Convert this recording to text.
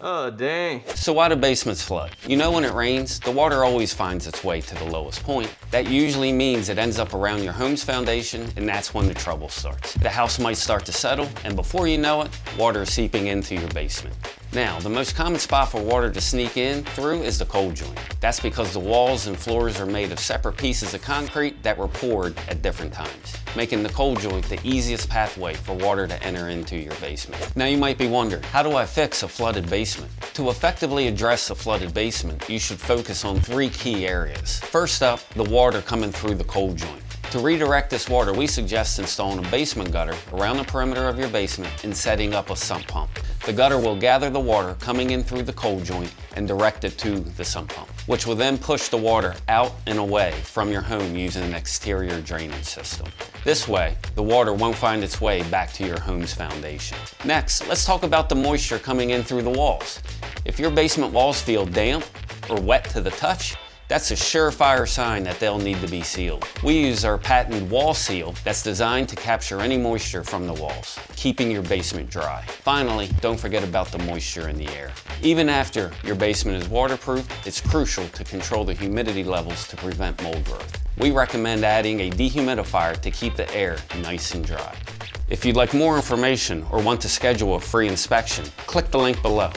Oh, dang. So why do basements flood? You know, when it rains, the water always finds its way to the lowest point. That usually means it ends up around your home's foundation, and that's when the trouble starts. The house might start to settle, and before you know it, water is seeping into your basement. Now, the most common spot for water to sneak in through is the cold joint. That's because the walls and floors are made of separate pieces of concrete that were poured at different times, making the cold joint the easiest pathway for water to enter into your basement. Now you might be wondering, how do I fix a flooded basement? To effectively address a flooded basement, you should focus on 3 key areas. First up, the water coming through the cold joint. To redirect this water, we suggest installing a basement gutter around the perimeter of your basement and setting up a sump pump. The gutter will gather the water coming in through the cold joint and direct it to the sump pump, which will then push the water out and away from your home using an exterior drainage system. This way, the water won't find its way back to your home's foundation. Next, let's talk about the moisture coming in through the walls. If your basement walls feel damp or wet to the touch, that's a surefire sign that they'll need to be sealed. We use our patented wall seal that's designed to capture any moisture from the walls, keeping your basement dry. Finally, don't forget about the moisture in the air. Even after your basement is waterproof, it's crucial to control the humidity levels to prevent mold growth. We recommend adding a dehumidifier to keep the air nice and dry. If you'd like more information or want to schedule a free inspection, click the link below.